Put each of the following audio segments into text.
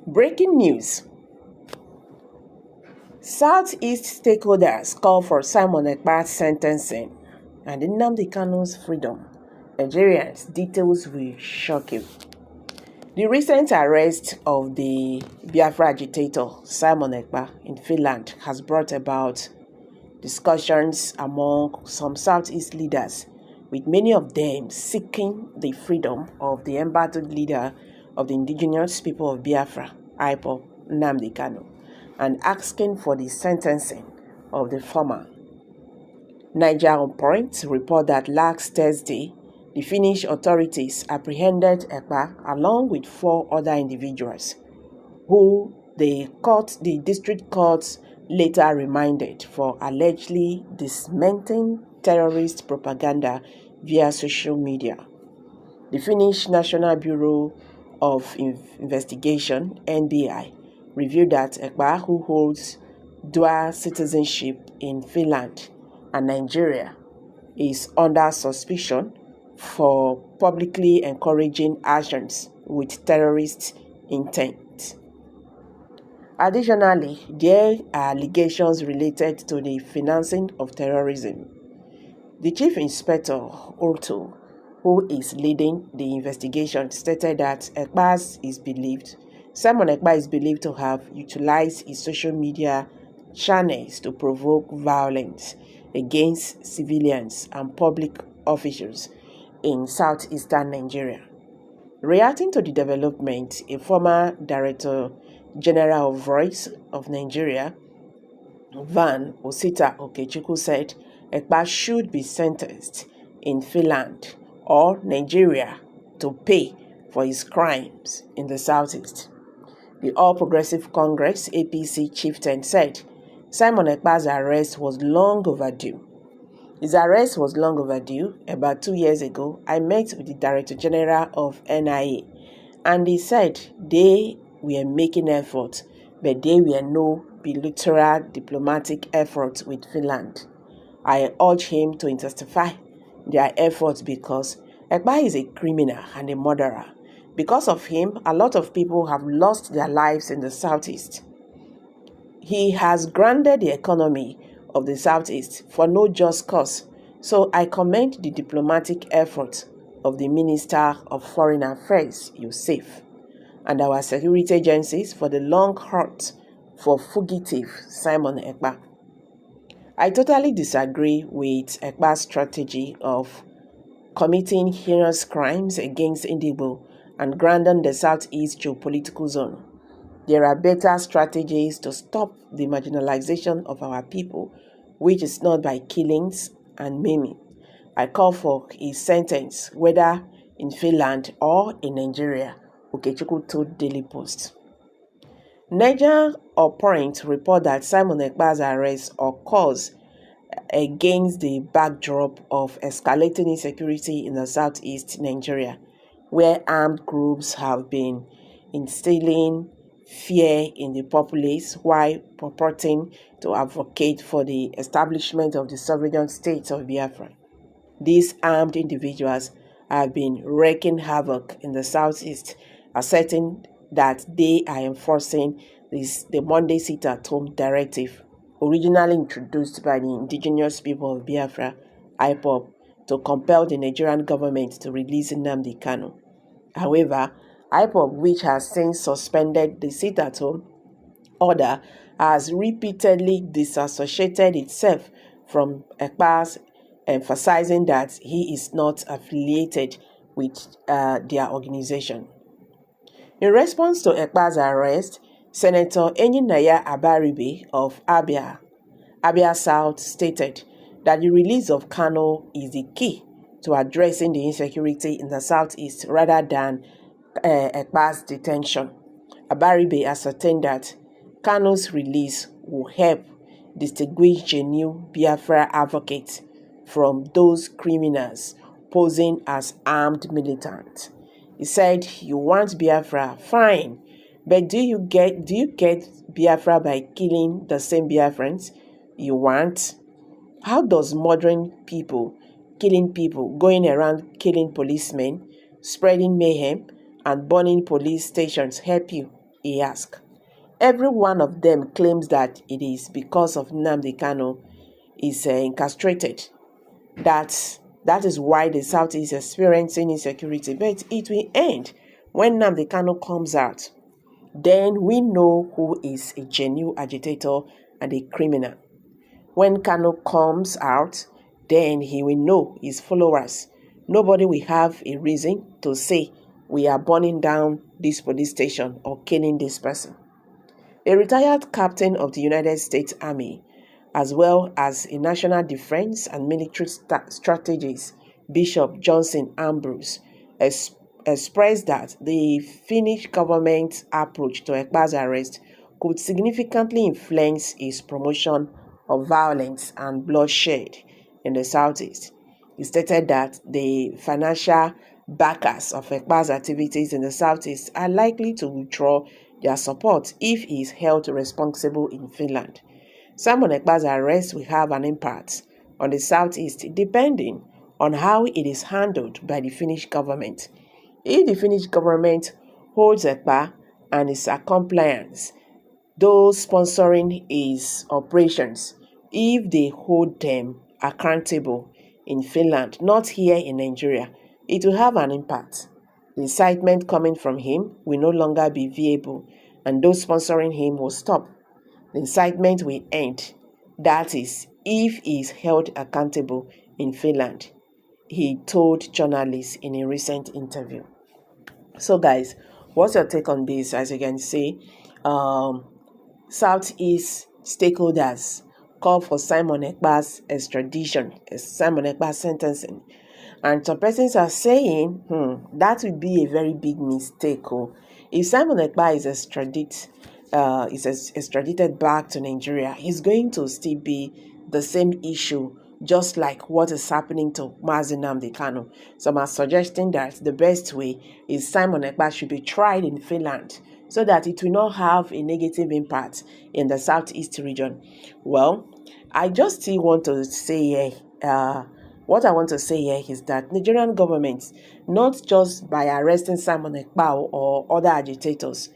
Breaking news. Southeast stakeholders call for Simon Ekpa's sentencing and Nnamdi Kanu's freedom. Nigerians, details will shock you. The recent arrest of the Biafra agitator Simon Ekpa in Finland has brought about discussions among some Southeast leaders, with many of them seeking the freedom of the embattled leader of the indigenous people of Biafra, Ekpa, Nnamdi Kanu, and asking for the sentencing of the former. Niger On Point report that last Thursday, the Finnish authorities apprehended Ekpa along with 4 other individuals, who the district courts later remanded for allegedly dismantling terrorist propaganda via social media. The Finnish National Bureau of Investigation, NBI, revealed that Ekpa, who holds dual citizenship in Finland and Nigeria, is under suspicion for publicly encouraging actions with terrorist intent. Additionally, there are allegations related to the financing of terrorism. The Chief Inspector Otto, who is leading the investigation, stated that Simon Ekpa is believed to have utilized his social media channels to provoke violence against civilians and public officials in southeastern Nigeria. Reacting to the development, a former Director General of Voice of Nigeria, Van Osita Okechukwu, said Ekpa should be sentenced in Finland or Nigeria to pay for his crimes in the southeast. The All Progressive Congress APC chieftain said Simon Ekpa's arrest was long overdue. His arrest was long overdue. About 2 years ago, I met with the Director General of NIA, and he said they were making efforts, but there were no bilateral diplomatic efforts with Finland. I urge him to intensify their efforts because Ekpa is a criminal and a murderer. Because of him, a lot of people have lost their lives in the southeast. He has grounded the economy of the southeast for no just cause. So I commend the diplomatic efforts of the Minister of Foreign Affairs, Yusuf, and our security agencies for the long hunt for fugitive Simon Ekpa. I totally disagree with Ekpa's strategy of committing heinous crimes against Igbo and grounding the southeast geopolitical zone. There are better strategies to stop the marginalization of our people, which is not by killings and maiming. I call for his sentence, whether in Finland or in Nigeria, Okechukwu told Daily Post. Niger On Point report that Simon Ekpa's arrest occurs against the backdrop of escalating insecurity in the southeast Nigeria, where armed groups have been instilling fear in the populace while purporting to advocate for the establishment of the sovereign state of Biafra. These armed individuals have been wreaking havoc in the southeast, asserting that they are enforcing the Monday Sit-at-Home directive, originally introduced by the indigenous people of Biafra, IPOB, to compel the Nigerian government to release Nnamdi Kanu. However, IPOB, which has since suspended the sit-at-home order, has repeatedly disassociated itself from Ekpa's, emphasizing that he is not affiliated with their organization. In response to Ekpa's arrest, Senator Enyinaya Abaribe of Abia South stated that the release of Kanu is the key to addressing the insecurity in the southeast rather than Ekpa's detention. Abaribe ascertained that Kanu's release will help distinguish genuine Biafra advocates from those criminals posing as armed militants. He said, "You want Biafra? Fine. But do you get Biafra by killing the same Biafrans you want? How does murdering people, killing people, going around killing policemen, spreading mayhem, and burning police stations help you? he asked. Every one of them claims that it is because of Nnamdi Kanu is incarcerated. That is why the South is experiencing insecurity. But it will end when Nnamdi Kanu comes out. Then we know who is a genuine agitator and a criminal. When Kanu comes out, then he will know his followers. Nobody will have a reason to say we are burning down this police station or killing this person. A retired captain of the United States Army, as well as a national defense and military strategist, Bishop Johnson Ambrose, expressed that the Finnish government's approach to Ekpa's arrest could significantly influence his promotion of violence and bloodshed in the Southeast. He stated that the financial backers of Ekpa's activities in the Southeast are likely to withdraw their support if he is held responsible in Finland. Simon Ekpa's arrest will have an impact on the Southeast depending on how it is handled by the Finnish government. If the Finnish government holds Ekpa and his accomplices, those sponsoring his operations, if they hold them accountable in Finland, not here in Nigeria, it will have an impact. The incitement coming from him will no longer be viable, and those sponsoring him will stop. The incitement will end. That is, if he is held accountable in Finland, he told journalists in a recent interview. So guys, what's your take on this? As you can see, Southeast stakeholders call for Simon Ekpa's extradition, Simon Ekpa's sentencing. And some persons are saying, that would be a very big mistake. If Simon Ekpa is extradited back to Nigeria, it's going to still be the same issue, just like what is happening to Nnamdi Kanu. Some are suggesting that the best way is Simon Ekpa should be tried in Finland so that it will not have a negative impact in the Southeast region. Well, I just still want to say what I want to say here is that Nigerian government, not just by arresting Simon Ekpa or other agitators,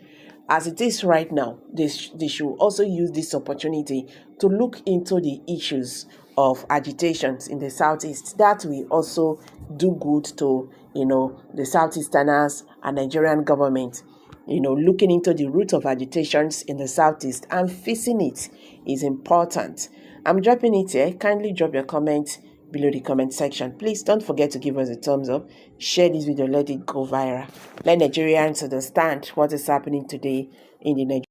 as it is right now, they should also use this opportunity to look into the issues of agitations in the Southeast. That will also do good to, the Southeasterners and Nigerian government. Looking into the root of agitations in the Southeast and facing it is important. I'm dropping it here. Kindly drop your comment below the comment section. Please don't forget to give us a thumbs up. Share this video, let it go viral. Let Nigerians understand what is happening today in the Nigeria.